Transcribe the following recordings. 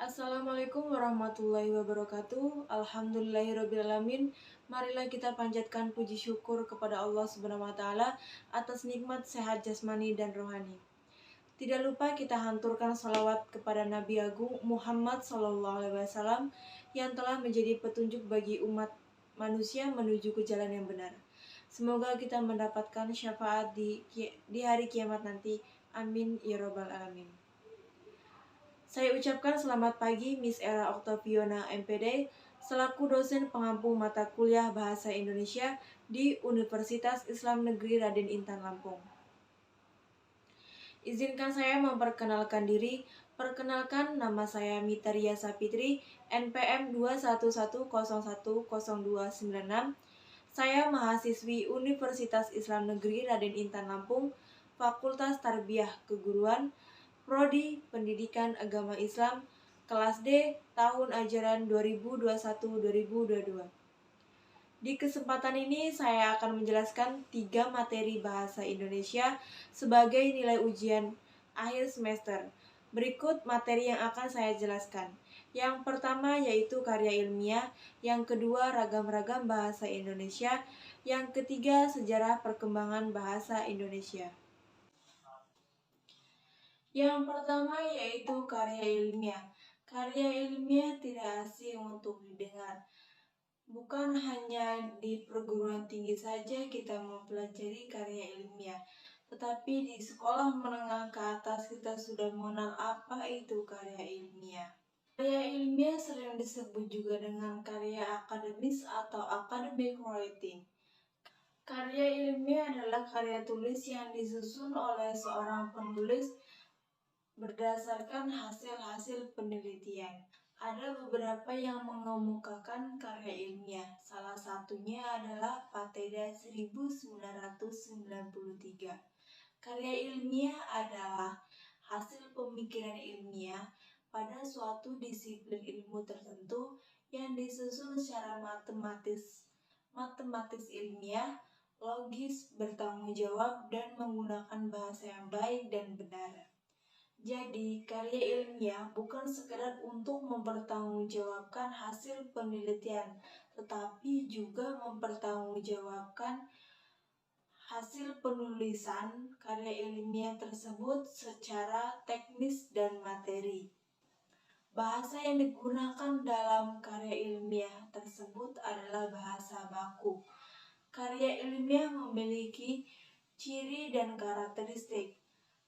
Assalamualaikum warahmatullahi wabarakatuh. Alhamdulillahirrabbilalamin. Marilah kita panjatkan puji syukur kepada Allah Subhanahu wa taala atas nikmat sehat jasmani dan rohani. Tidak lupa kita hanturkan salawat kepada Nabi Agung Muhammad SAW yang telah menjadi petunjuk bagi umat manusia menuju ke jalan yang benar. Semoga kita mendapatkan syafaat di hari kiamat nanti. Amin ya robbal alamin. Saya ucapkan selamat pagi Miss Era Octaviona MPD selaku dosen pengampu mata kuliah Bahasa Indonesia di Universitas Islam Negeri Raden Intan Lampung. Izinkan saya memperkenalkan diri. Perkenalkan, nama saya Mitaria Sapitri, NPM 211010296. Saya mahasiswi Universitas Islam Negeri Raden Intan Lampung, Fakultas Tarbiyah Keguruan, Prodi Pendidikan Agama Islam, kelas D, tahun ajaran 2021-2022. Di kesempatan ini saya akan menjelaskan 3 materi bahasa Indonesia sebagai nilai ujian akhir semester. Berikut materi yang akan saya jelaskan. Yang pertama yaitu karya ilmiah, yang kedua ragam-ragam bahasa Indonesia, yang ketiga sejarah perkembangan bahasa Indonesia. Yang pertama yaitu karya ilmiah. Karya ilmiah tidak asing untuk didengar. Bukan hanya di perguruan tinggi saja kita mempelajari karya ilmiah, tetapi di sekolah menengah ke atas kita sudah mengenal apa itu karya ilmiah. Karya ilmiah sering disebut juga dengan karya akademis atau academic writing. Karya ilmiah adalah karya tulis yang disusun oleh seorang penulis berdasarkan hasil-hasil penelitian. Ada beberapa yang mengemukakan karya ilmiah. Salah satunya adalah Pateda 1993. Karya ilmiah adalah hasil pemikiran ilmiah pada suatu disiplin ilmu tertentu yang disusun secara matematis ilmiah, logis, bertanggung jawab, dan menggunakan bahasa yang baik dan benar. Jadi, karya ilmiah bukan sekedar untuk mempertanggungjawabkan hasil penelitian, tetapi juga mempertanggungjawabkan hasil penulisan karya ilmiah tersebut secara teknis dan materi. Bahasa yang digunakan dalam karya ilmiah tersebut adalah bahasa baku. Karya ilmiah memiliki ciri dan karakteristik.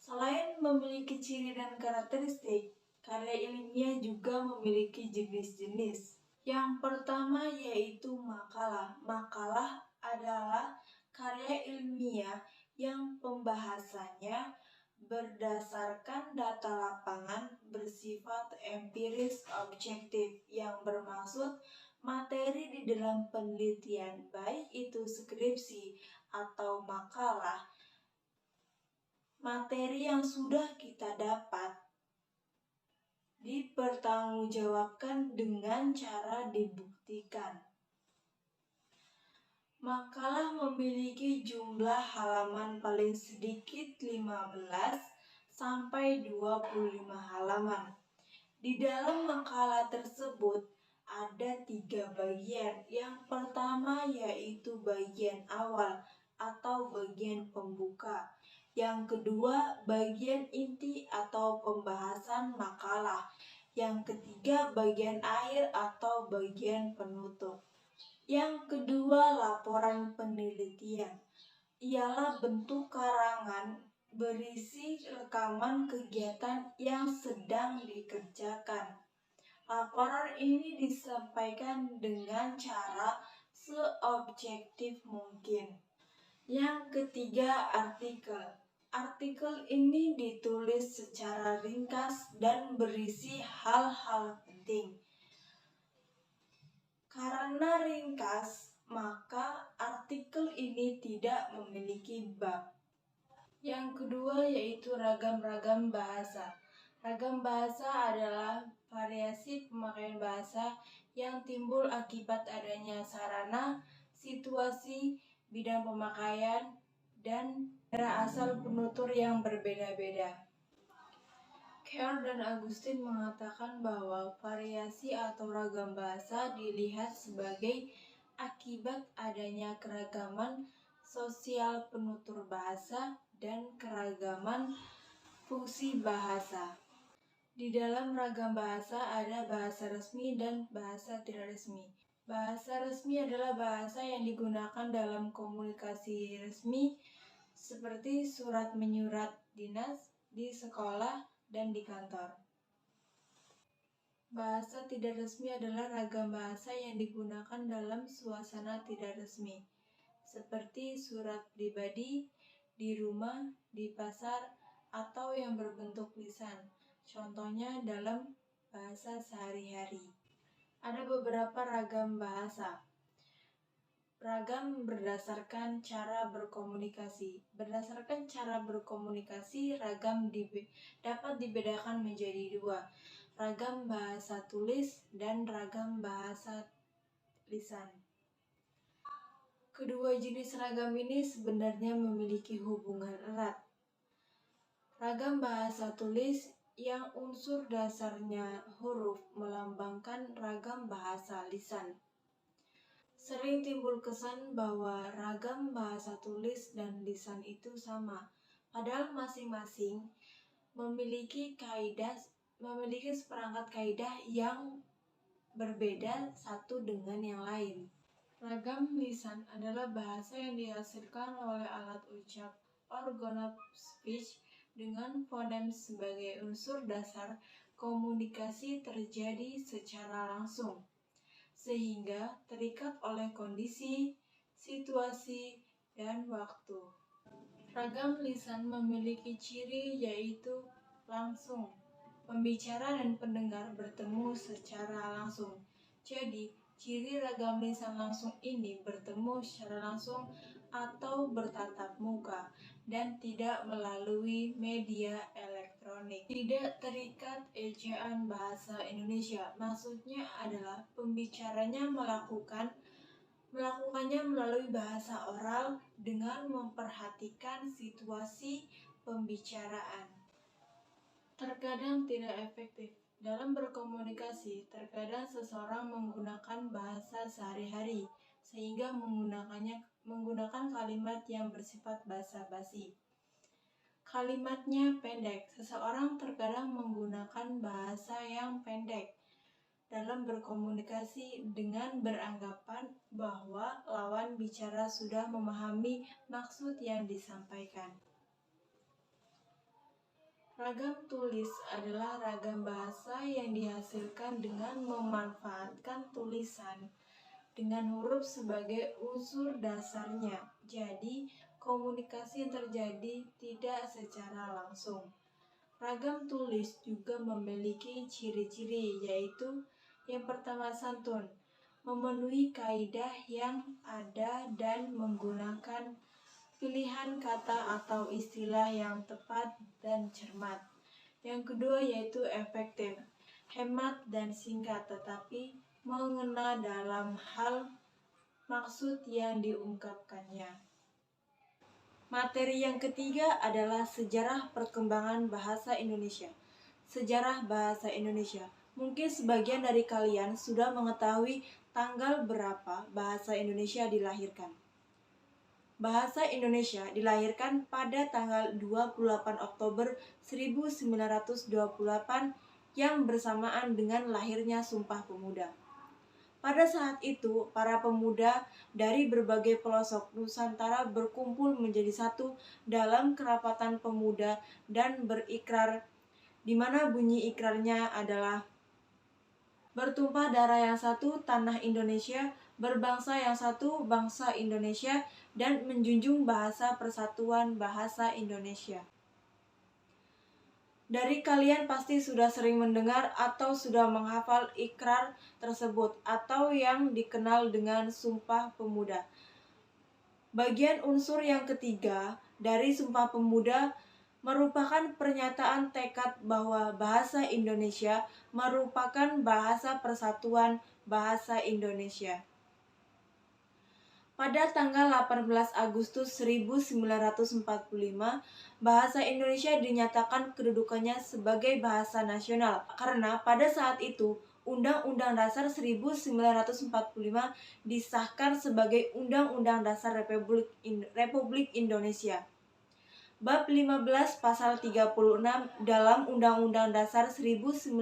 Selain memiliki ciri dan karakteristik, karya ilmiah juga memiliki jenis-jenis. Yang pertama yaitu makalah. Makalah adalah karya ilmiah yang pembahasannya berdasarkan data lapangan bersifat empiris objektif yang bermaksud materi di dalam penelitian, baik itu skripsi atau makalah, materi yang sudah kita dapat dipertanggungjawabkan dengan cara dibuktikan. Makalah memiliki jumlah halaman paling sedikit 15 sampai 25 halaman. Di dalam makalah tersebut ada 3 bagian. Yang pertama yaitu bagian awal atau bagian pembuka. Yang kedua bagian inti atau pembahasan makalah. Yang ketiga bagian akhir atau bagian penutup. Yang kedua laporan penelitian. Ialah bentuk karangan berisi rekaman kegiatan yang sedang dikerjakan. Laporan ini disampaikan dengan cara seobjektif mungkin. Yang ketiga artikel. Artikel ini ditulis secara ringkas dan berisi hal-hal penting. Karena ringkas, maka artikel ini tidak memiliki bab. Yang kedua yaitu ragam-ragam bahasa. Ragam bahasa adalah variasi pemakaian bahasa yang timbul akibat adanya sarana, situasi, bidang pemakaian, dan daerah asal penutur yang berbeda-beda. Kerr dan Agustin mengatakan bahwa variasi atau ragam bahasa dilihat sebagai akibat adanya keragaman sosial penutur bahasa dan keragaman fungsi bahasa. Di dalam ragam bahasa ada bahasa resmi dan bahasa tidak resmi. Bahasa resmi adalah bahasa yang digunakan dalam komunikasi resmi seperti surat menyurat dinas, di sekolah, dan di kantor. Bahasa tidak resmi adalah ragam bahasa yang digunakan dalam suasana tidak resmi, seperti surat pribadi, di rumah, di pasar, atau yang berbentuk lisan. Contohnya dalam bahasa sehari-hari. Ada beberapa ragam bahasa. Ragam berdasarkan cara berkomunikasi. Berdasarkan cara berkomunikasi, ragam dapat dibedakan menjadi dua, ragam bahasa tulis dan ragam bahasa lisan. Kedua jenis ragam ini sebenarnya memiliki hubungan erat. Ragam bahasa tulis yang unsur dasarnya huruf melambangkan ragam bahasa lisan. Sering timbul kesan bahwa ragam bahasa tulis dan lisan itu sama, padahal masing-masing memiliki seperangkat kaidah yang berbeda satu dengan yang lain. Ragam lisan adalah bahasa yang dihasilkan oleh alat ucap organ of speech dengan fonem sebagai unsur dasar. Komunikasi terjadi secara langsung, sehingga terikat oleh kondisi, situasi, dan waktu. Ragam lisan memiliki ciri yaitu langsung. Pembicara dan pendengar bertemu secara langsung. Jadi, ciri ragam lisan langsung ini bertemu secara langsung atau bertatap muka dan tidak melalui media elektronik. Tidak terikat ejaan bahasa Indonesia. Maksudnya adalah pembicaranya melakukannya melalui bahasa oral dengan memperhatikan situasi pembicaraan. Terkadang tidak efektif. Dalam berkomunikasi, terkadang seseorang menggunakan bahasa sehari-hari sehingga menggunakan kalimat yang bersifat basa-basi. Kalimatnya pendek. Seseorang terkadang menggunakan bahasa yang pendek dalam berkomunikasi dengan beranggapan bahwa lawan bicara sudah memahami maksud yang disampaikan. Ragam tulis adalah ragam bahasa yang dihasilkan dengan memanfaatkan tulisan dengan huruf sebagai unsur dasarnya. Jadi, komunikasi yang terjadi tidak secara langsung. Ragam tulis juga memiliki ciri-ciri, yaitu yang pertama santun, memenuhi kaidah yang ada dan menggunakan pilihan kata atau istilah yang tepat dan cermat. Yang kedua yaitu efektif, hemat dan singkat tetapi mengena dalam hal maksud yang diungkapkannya. Materi yang ketiga adalah sejarah perkembangan bahasa Indonesia. Sejarah bahasa Indonesia. Mungkin sebagian dari kalian sudah mengetahui tanggal berapa bahasa Indonesia dilahirkan. Bahasa Indonesia dilahirkan pada tanggal 28 Oktober 1928 yang bersamaan dengan lahirnya Sumpah Pemuda. Pada saat itu, para pemuda dari berbagai pelosok Nusantara berkumpul menjadi satu dalam kerapatan pemuda dan berikrar, di mana bunyi ikrarnya adalah bertumpah darah yang satu, tanah Indonesia, berbangsa yang satu, bangsa Indonesia, dan menjunjung bahasa persatuan bahasa Indonesia. Dari kalian pasti sudah sering mendengar atau sudah menghafal ikrar tersebut atau yang dikenal dengan Sumpah Pemuda. Bagian unsur yang ketiga dari Sumpah Pemuda merupakan pernyataan tekad bahwa bahasa Indonesia merupakan bahasa persatuan bahasa Indonesia. Pada tanggal 18 Agustus 1945, bahasa Indonesia dinyatakan kedudukannya sebagai bahasa nasional karena pada saat itu Undang-Undang Dasar 1945 disahkan sebagai Undang-Undang Dasar Republik Indonesia. Bab 15 Pasal 36 dalam Undang-Undang Dasar 1945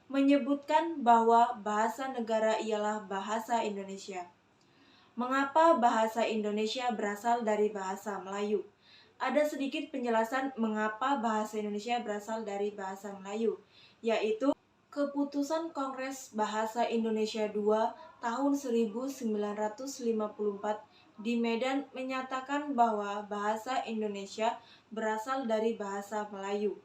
menyebutkan bahwa bahasa negara ialah bahasa Indonesia. Mengapa bahasa Indonesia berasal dari bahasa Melayu? Ada sedikit penjelasan mengapa bahasa Indonesia berasal dari bahasa Melayu, yaitu Keputusan Kongres Bahasa Indonesia II tahun 1954 di Medan menyatakan bahwa bahasa Indonesia berasal dari bahasa Melayu.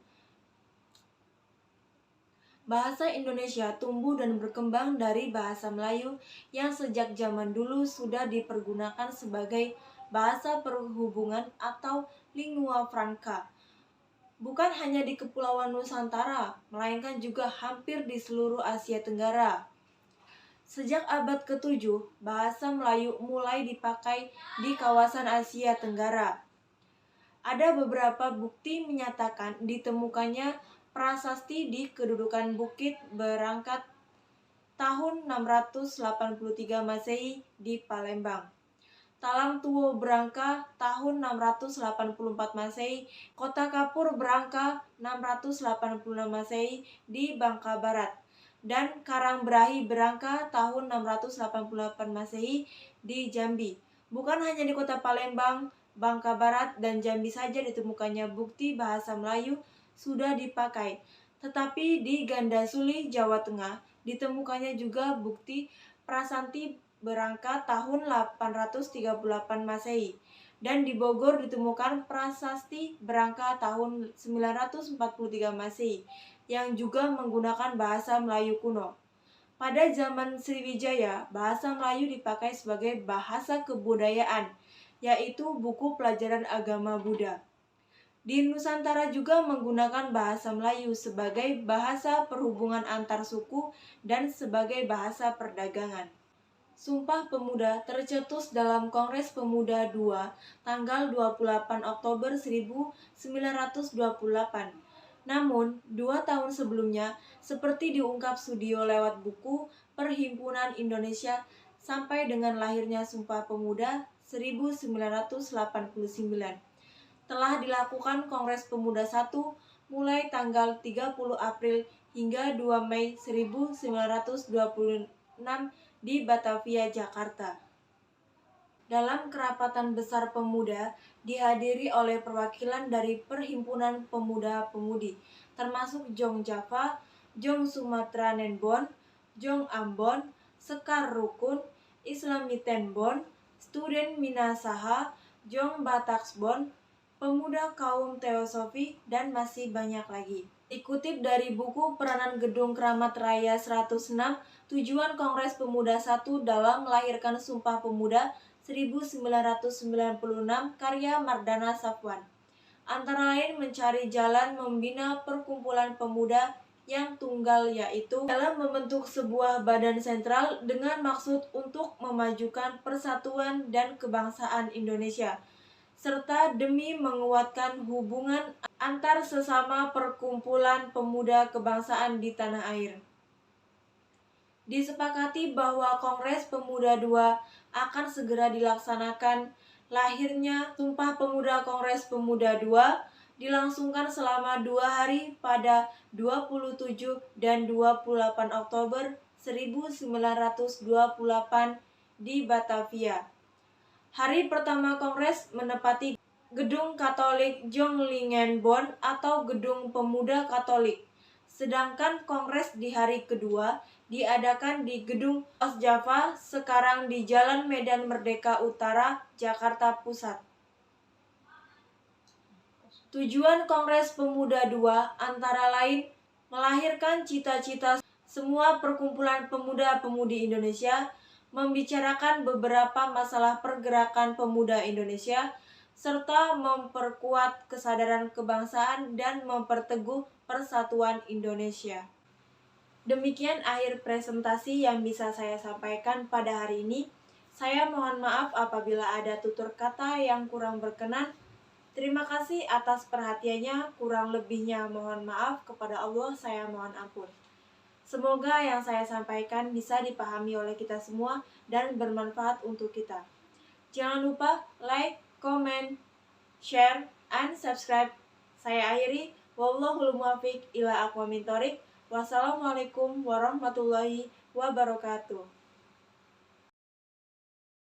Bahasa Indonesia tumbuh dan berkembang dari bahasa Melayu yang sejak zaman dulu sudah dipergunakan sebagai bahasa perhubungan atau lingua franca. Bukan hanya di Kepulauan Nusantara, melainkan juga hampir di seluruh Asia Tenggara. Sejak abad ke-7, bahasa Melayu mulai dipakai di kawasan Asia Tenggara. Ada beberapa bukti menyatakan ditemukannya prasasti di kedudukan Bukit Berangkat tahun 683 Masehi di Palembang, Talang Tuo Berangka tahun 684 Masehi, Kota Kapur Berangka 686 Masehi di Bangka Barat, dan Karangbrahi Berangka tahun 688 Masehi di Jambi. Bukan hanya di Kota Palembang, Bangka Barat, dan Jambi saja ditemukannya bukti bahasa Melayu sudah dipakai, tetapi di Gandasuli, Jawa Tengah, ditemukannya juga bukti prasanti Berangka tahun 838 Masehi, dan di Bogor ditemukan prasasti Berangka tahun 943 Masehi yang juga menggunakan bahasa Melayu kuno. Pada zaman Sriwijaya, bahasa Melayu dipakai sebagai bahasa kebudayaan, yaitu buku pelajaran agama Buddha. Di Nusantara juga menggunakan bahasa Melayu sebagai bahasa perhubungan antar suku dan sebagai bahasa perdagangan. Sumpah Pemuda tercetus dalam Kongres Pemuda II tanggal 28 Oktober 1928. Namun, 2 tahun sebelumnya, seperti diungkap Sudio lewat buku Perhimpunan Indonesia sampai dengan lahirnya Sumpah Pemuda 1989. Telah dilakukan Kongres Pemuda I mulai tanggal 30 April hingga 2 Mei 1926 di Batavia, Jakarta. Dalam kerapatan besar pemuda dihadiri oleh perwakilan dari Perhimpunan Pemuda-Pemudi, termasuk Jong Java, Jong Sumatra Nenbon, Jong Ambon, Sekar Rukun, Islamiten Bon, Student Minasaha, Jong Bataksbon, Pemuda Kaum Teosofi, dan masih banyak lagi. Dikutip dari buku Peranan Gedung Keramat Raya 106, tujuan Kongres Pemuda I dalam melahirkan Sumpah Pemuda 1996 karya Mardana Safwan, antara lain mencari jalan membina perkumpulan pemuda yang tunggal, yaitu dalam membentuk sebuah badan sentral dengan maksud untuk memajukan persatuan dan kebangsaan Indonesia, serta demi menguatkan hubungan antar sesama perkumpulan pemuda kebangsaan di tanah air. Disepakati bahwa Kongres Pemuda II akan segera dilaksanakan. Lahirnya Sumpah Pemuda Kongres Pemuda II dilangsungkan selama 2 hari pada 27 dan 28 Oktober 1928 di Batavia. Hari pertama Kongres menepati Gedung Katolik Jonglingen-Bon atau Gedung Pemuda Katolik. Sedangkan Kongres di hari kedua diadakan di Gedung Osjava, sekarang di Jalan Medan Merdeka Utara, Jakarta Pusat. Tujuan Kongres Pemuda II antara lain melahirkan cita-cita semua perkumpulan pemuda-pemudi Indonesia, membicarakan beberapa masalah pergerakan pemuda Indonesia, serta memperkuat kesadaran kebangsaan dan memperteguh persatuan Indonesia. Demikian akhir presentasi yang bisa saya sampaikan pada hari ini. Saya mohon maaf apabila ada tutur kata yang kurang berkenan. Terima kasih atas perhatiannya, kurang lebihnya mohon maaf, kepada Allah saya mohon ampun. Semoga yang saya sampaikan bisa dipahami oleh kita semua dan bermanfaat untuk kita. Jangan lupa like, comment, share, and subscribe. Saya akhiri. Wallahul muwaffiq ila aqwamit thoriq. Wassalamualaikum warahmatullahi wabarakatuh.